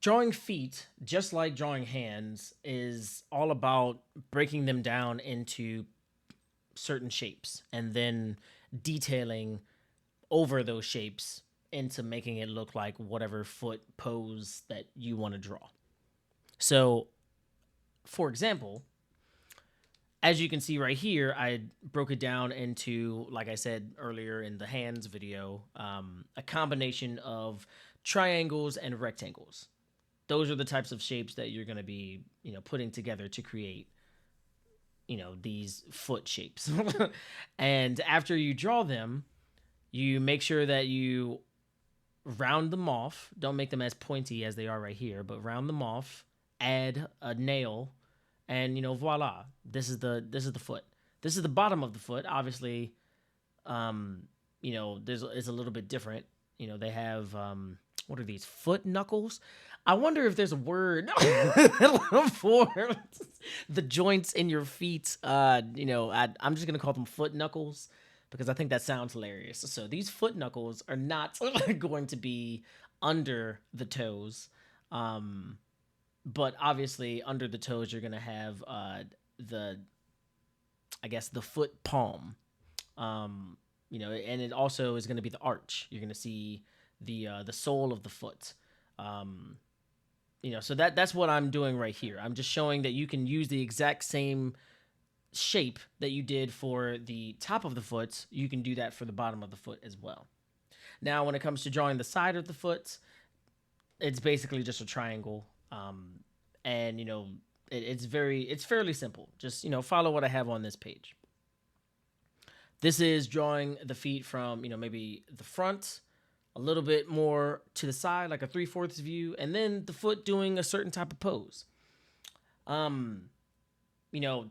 Drawing feet, just like drawing hands, is all about breaking them down into certain shapes and then detailing over those shapes into making it look like whatever foot pose that you want to draw. So, for example, as you can see right here, I broke it down into, like I said earlier in the hands video, a combination of triangles and rectangles. Those are the types of shapes that you're going to be, putting together to create, these foot shapes. And after you draw them, you make sure that you round them off. Don't make them as pointy as they are right here, but round them off. Add a nail, and voila. This is the foot. This is the bottom of the foot. Obviously, it's a little bit different. They have what are these, foot knuckles? I wonder if there's a word for the joints in your feet. I'm just gonna call them foot knuckles because I think that sounds hilarious. So these foot knuckles are not going to be under the toes, but obviously under the toes you're gonna have the, I guess, the foot palm. And it also is going to be the arch. You're going to see the sole of the foot. So that's what I'm doing right here. I'm just showing that you can use the exact same shape that you did for the top of the foot. You can do that for the bottom of the foot as well. Now, when it comes to drawing the side of the foot, it's basically just a triangle. And it's fairly simple. Just follow what I have on this page. This is drawing the feet from, maybe the front, a little bit more to the side, like a 3/4 view, and then the foot doing a certain type of pose.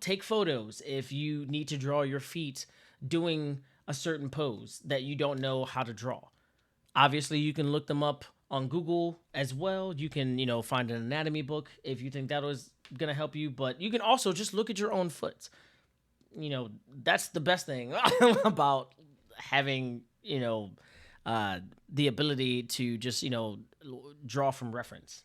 Take photos if you need to draw your feet doing a certain pose that you don't know how to draw. Obviously, you can look them up on Google as well. You can, find an anatomy book if you think that was going to help you, but you can also just look at your own foot. That's the best thing about having, the ability to just, draw from reference,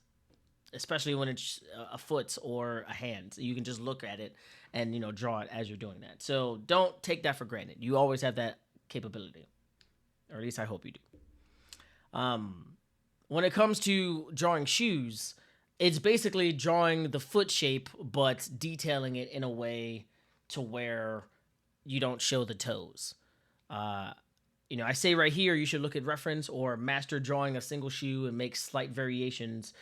especially when it's a foot or a hand. You can just look at it and, draw it as you're doing that. So don't take that for granted. You always have that capability, or at least I hope you do. When it comes to drawing shoes, it's basically drawing the foot shape, but detailing it in a way to where you don't show the toes. I say right here, you should look at reference or master drawing a single shoe and make slight variations.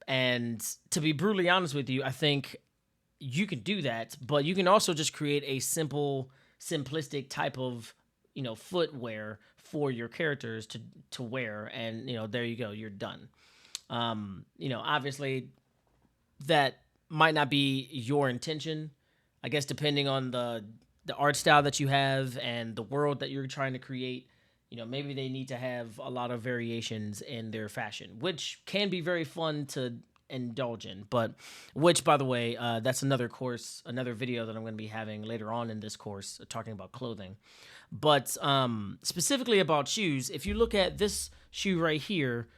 And to be brutally honest with you, I think you can do that, but you can also just create a simplistic type of, footwear for your characters to wear. And, there you go, you're done. Obviously that might not be your intention. I guess depending on the art style that you have and the world that you're trying to create, maybe they need to have a lot of variations in their fashion, which can be very fun to indulge in. But which, by the way, that's another video that I'm going to be having later on in this course, talking about clothing. But specifically about shoes, if you look at this shoe right here,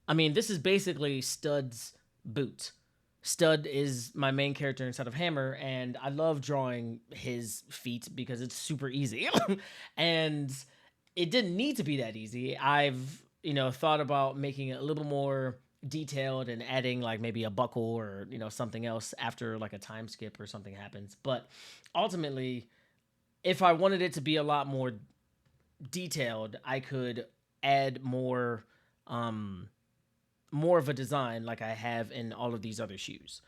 I mean, this is basically Stud's boot. Stud is my main character inside of Hammer, and I love drawing his feet because it's super easy. And it didn't need to be that easy. I've, thought about making it a little more detailed and adding like maybe a buckle or, something else after like a time skip or something happens. But ultimately, if I wanted it to be a lot more detailed, I could add more of a design like I have in all of these other shoes.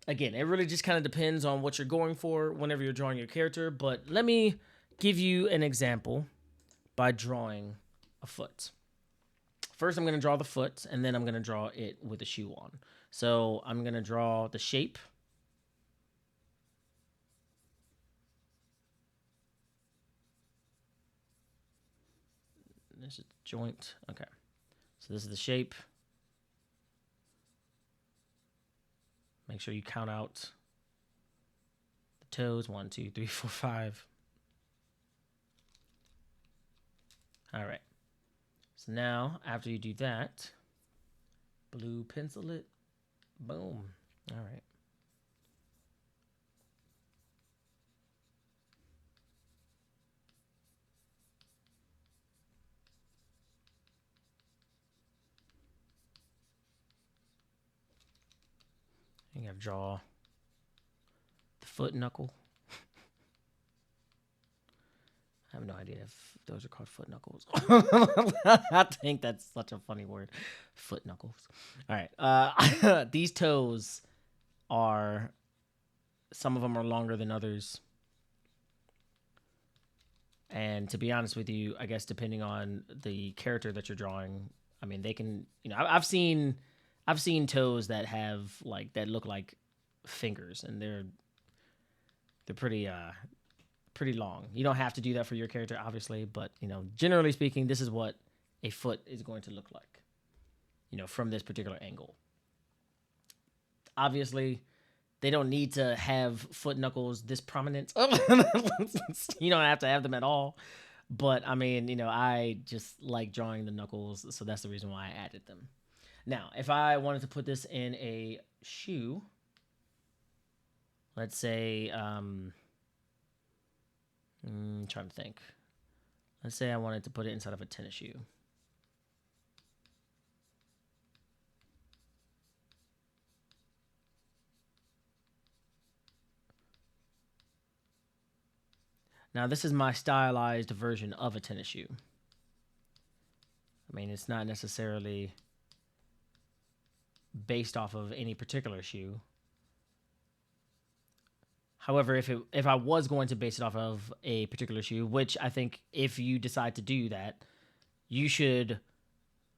Again, it really just kind of depends on what you're going for whenever you're drawing your character, but let me give you an example by drawing a foot. First, I'm going to draw the foot, and then I'm going to draw it with a shoe on. So I'm going to draw the shape. This is joint. Okay. So this is the shape. Make sure you count out the toes. 1, 2, 3, 4, 5. All right. So now, after you do that, Blue pencil it. Boom. All right. You gotta draw the foot knuckle. I have no idea if those are called foot knuckles. I think that's such a funny word. Foot knuckles. All right. These toes are, some of them are longer than others. And to be honest with you, I guess depending on the character that you're drawing, I mean, they can, I've seen toes that have like, that look like fingers, and they're pretty long. You don't have to do that for your character, obviously, but generally speaking, this is what a foot is going to look like, from this particular angle. Obviously, they don't need to have foot knuckles this prominent. You don't have to have them at all. But I mean, I just like drawing the knuckles, so that's the reason why I added them. Now, if I wanted to put this in a shoe, let's say, trying to think. Let's say I wanted to put it inside of a tennis shoe. Now, this is my stylized version of a tennis shoe. I mean, it's not necessarily based off of any particular shoe. However, if I was going to base it off of a particular shoe, which I think if you decide to do that, you should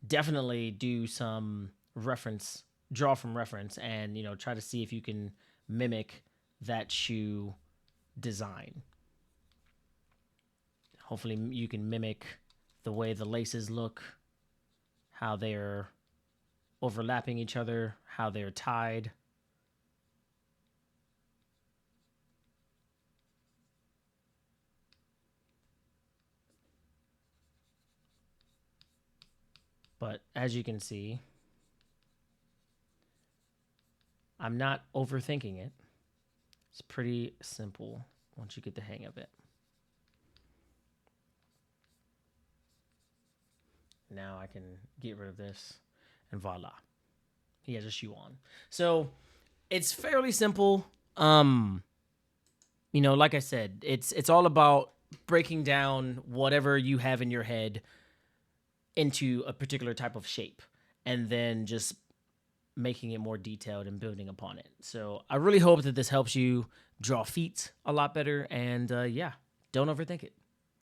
definitely do some reference, draw from reference, and try to see if you can mimic that shoe design. Hopefully you can mimic the way the laces look, how they're overlapping each other, how they're tied. But as you can see, I'm not overthinking it. It's pretty simple once you get the hang of it. Now I can get rid of this, and voila, he has a shoe on. So it's fairly simple. Like I said, it's all about breaking down whatever you have in your head into a particular type of shape, and then just making it more detailed and building upon it. So I really hope that this helps you draw feet a lot better, and yeah, don't overthink it.